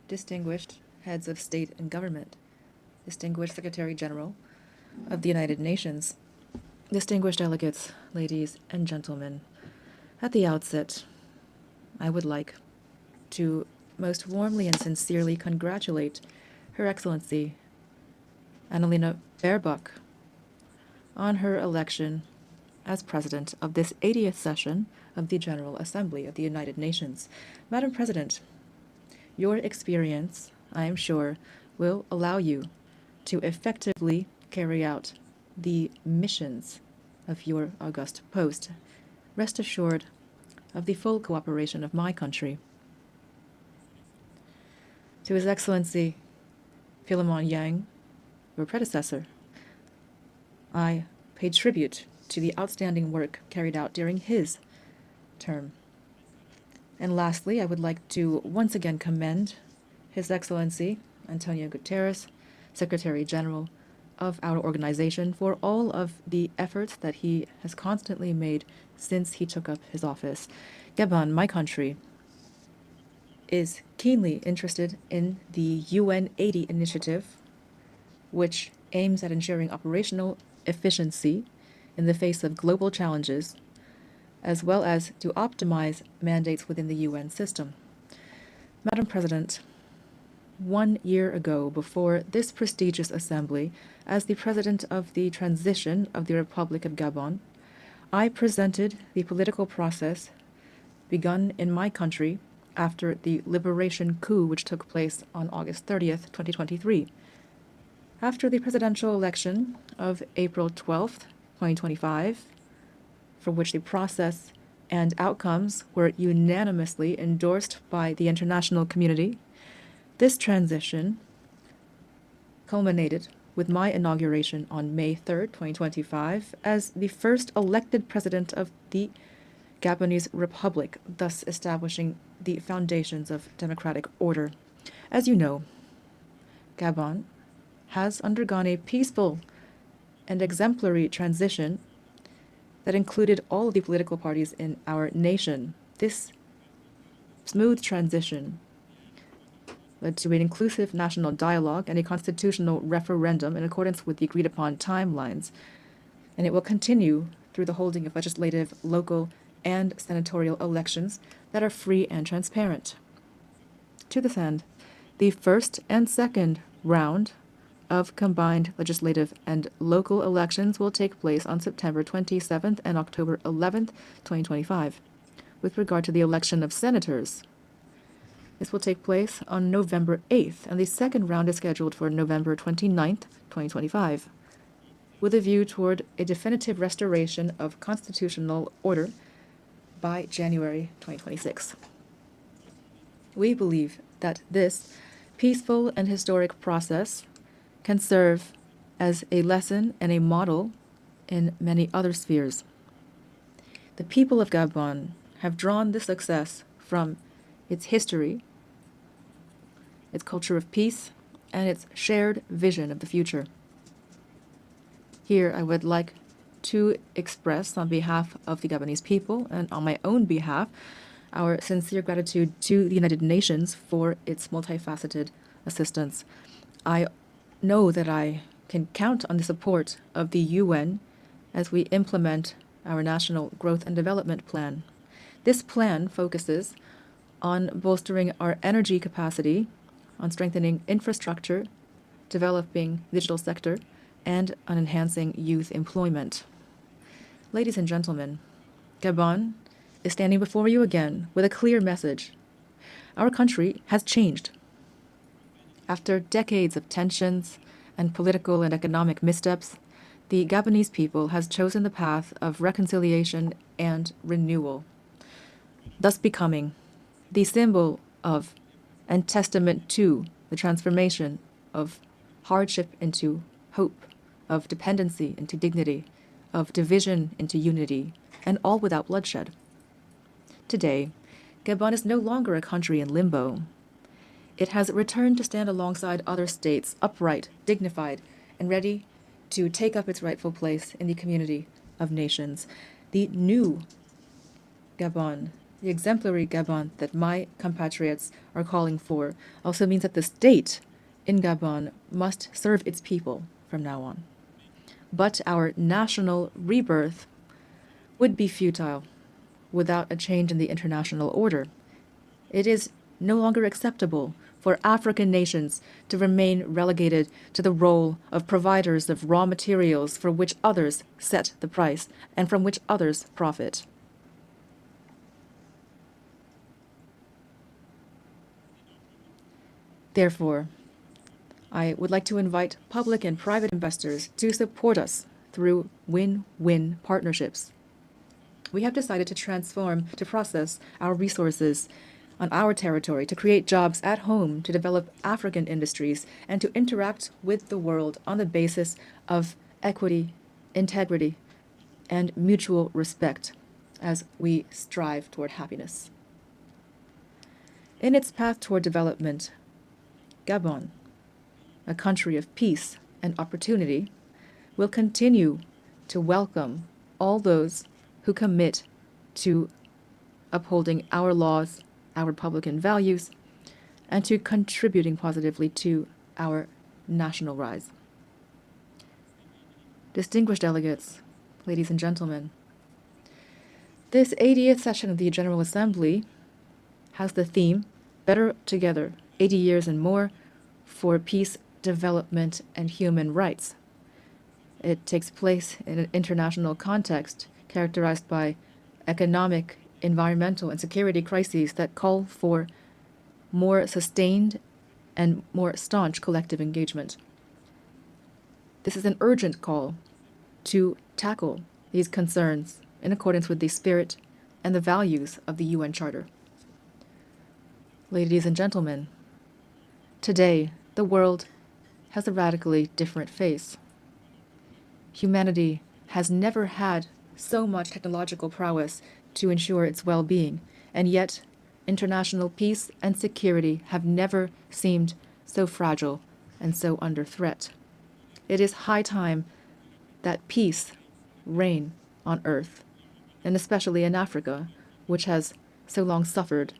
distinguished heads of state and government, distinguished Secretary General of the United Nations, distinguished delegates, ladies and gentlemen, at the outset, I would like to most warmly and sincerely congratulate Her Excellency Annalena Baerbock on her election as President of this 80th session of the General Assembly of the United Nations. Madam President, your experience, I am sure, will allow you to effectively carry out the missions of your august post. Rest assured of the full cooperation of my country. To His Excellency Philemon Yang, your predecessor, I pay tribute to the outstanding work carried out during his term. And lastly, I would like to once again commend His Excellency Antonio Guterres, Secretary General of our organization, for all of the efforts that he has constantly made since he took up his office. Gabon, my country, is keenly interested in the UN 80 initiative, which aims at ensuring operational efficiency in the face of global challenges, as well as to optimize mandates within the UN system. Madam President, 1 year ago, before this prestigious assembly, as the President of the Transition of the Republic of Gabon, I presented the political process begun in my country after the liberation coup which took place on August 30th, 2023. After the presidential election of April 12th, 2025, for which the process and outcomes were unanimously endorsed by the international community, this transition culminated with my inauguration on May 3rd, 2025, as the first elected president of the Gabonese Republic, thus establishing the foundations of democratic order. As you know, Gabon has undergone a peaceful and exemplary transition that included all of the political parties in our nation. This smooth transition led to an inclusive national dialogue and a constitutional referendum in accordance with the agreed-upon timelines, and it will continue through the holding of legislative, local, and senatorial elections that are free and transparent. To this end, the first and second round of combined legislative and local elections will take place on September 27th and October 11th, 2025. With regard to the election of senators, this will take place on November 8th, and the second round is scheduled for November 29th, 2025, with a view toward a definitive restoration of constitutional order by January 2026. We believe that this peaceful and historic process can serve as a lesson and a model in many other spheres. The people of Gabon have drawn this success from its history, its culture of peace, and its shared vision of the future. Here, I would like to express, on behalf of the Gabonese people and on my own behalf, our sincere gratitude to the United Nations for its multifaceted assistance. I know that I can count on the support of the UN as we implement our National Growth and Development Plan. This plan focuses on bolstering our energy capacity, on strengthening infrastructure, developing the digital sector, and on enhancing youth employment. Ladies and gentlemen, Gabon is standing before you again with a clear message. Our country has changed. After decades of tensions and political and economic missteps, the Gabonese people has chosen the path of reconciliation and renewal, thus becoming the symbol of and testament to the transformation of hardship into hope, of dependency into dignity, of division into unity, and all without bloodshed. Today, Gabon is no longer a country in limbo. It has returned to stand alongside other states, upright, dignified, and ready to take up its rightful place in the community of nations. The new Gabon The exemplary Gabon that my compatriots are calling for also means that the state in Gabon must serve its people from now on. But our national rebirth would be futile without a change in the international order. It is no longer acceptable for African nations to remain relegated to the role of providers of raw materials for which others set the price and from which others profit. Therefore, I would like to invite public and private investors to support us through win-win partnerships. We have decided to process our resources on our territory, to create jobs at home, to develop African industries, and to interact with the world on the basis of equity, integrity, and mutual respect as we strive toward happiness. In its path toward development, Gabon, a country of peace and opportunity, will continue to welcome all those who commit to upholding our laws, our Republican values, and to contributing positively to our national rise. Distinguished delegates, ladies and gentlemen, this 80th session of the General Assembly has the theme, Better Together, 80 Years and More for Peace, Development, and Human Rights. It takes place in an international context characterized by economic, environmental, and security crises that call for more sustained and more staunch collective engagement. This is an urgent call to tackle these concerns in accordance with the spirit and the values of the UN Charter. Ladies and gentlemen, today the world has a radically different face. Humanity has never had so much technological prowess to ensure its well-being, and yet international peace and security have never seemed so fragile and so under threat. It is high time that peace reign on earth, and especially in Africa, which has so long suffered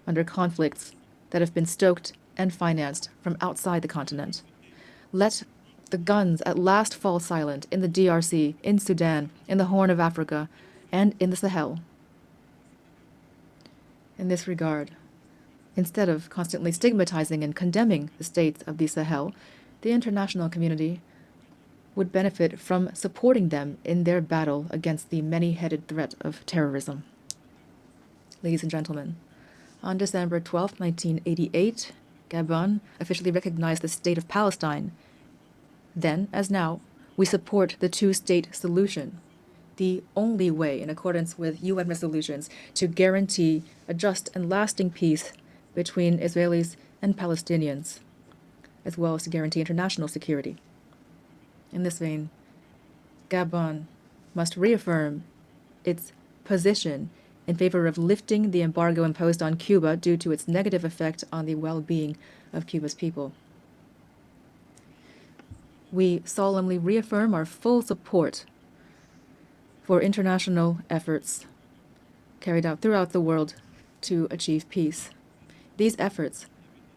under conflicts that have been stoked and financed from outside the continent. Let the guns at last fall silent in the DRC, in Sudan, in the Horn of Africa, and in the Sahel. In this regard, instead of constantly stigmatizing and condemning the states of the Sahel, the international community would benefit from supporting them in their battle against the many-headed threat of terrorism. Ladies and gentlemen, on December 12, 1988, Gabon officially recognized the State of Palestine. Then, as now, we support the two-state solution, the only way, in accordance with UN resolutions, to guarantee a just and lasting peace between Israelis and Palestinians, as well as to guarantee international security. In this vein, Gabon must reaffirm its position in favor of lifting the embargo imposed on Cuba due to its negative effect on the well-being of Cuba's people. We solemnly reaffirm our full support for international efforts carried out throughout the world to achieve peace. These efforts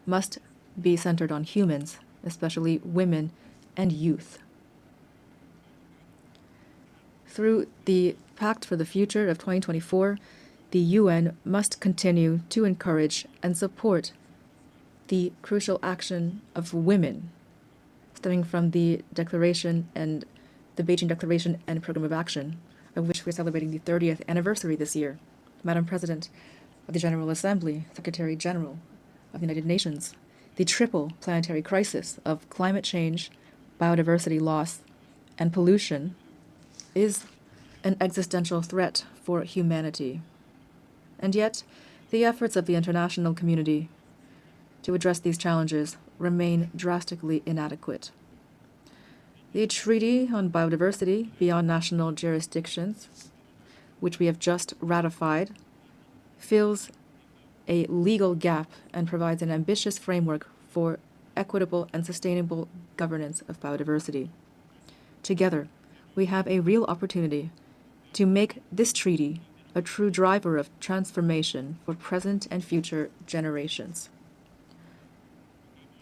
must be centered on humans, especially women and youth. Through the Pact for the Future of 2024, the UN must continue to encourage and support the crucial action of women, stemming from the Declaration and the Beijing Declaration and Program of Action, of which we're celebrating the 30th anniversary this year. Madam President of the General Assembly, Secretary General of the United Nations, the triple planetary crisis of climate change, biodiversity loss, and pollution is an existential threat for humanity. And yet, the efforts of the international community to address these challenges remain drastically inadequate. The Treaty on Biodiversity Beyond National Jurisdictions, which we have just ratified, fills a legal gap and provides an ambitious framework for equitable and sustainable governance of biodiversity. Together, we have a real opportunity to make this treaty a true driver of transformation for present and future generations.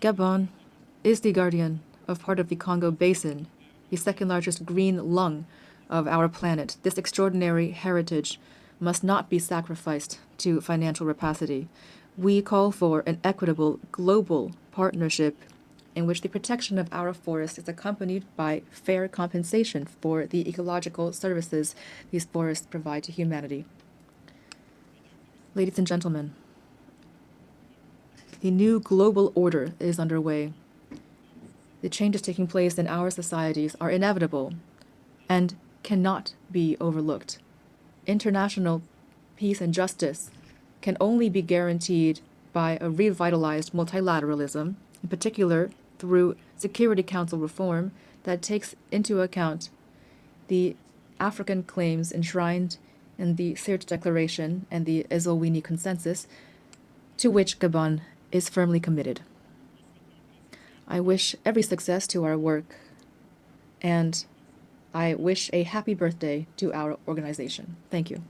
Gabon is the guardian of part of the Congo Basin, the second largest green lung of our planet. This extraordinary heritage must not be sacrificed to financial rapacity. We call for an equitable global partnership in which the protection of our forests is accompanied by fair compensation for the ecological services these forests provide to humanity. Ladies and gentlemen, the new global order is underway. The changes taking place in our societies are inevitable and cannot be overlooked. International peace and justice can only be guaranteed by a revitalized multilateralism, in particular through Security Council reform that takes into account the African claims enshrined in the Sirte Declaration and the Eswatini Consensus, to which Gabon is firmly committed. I wish every success to our work, and I wish a happy birthday to our organization. Thank you.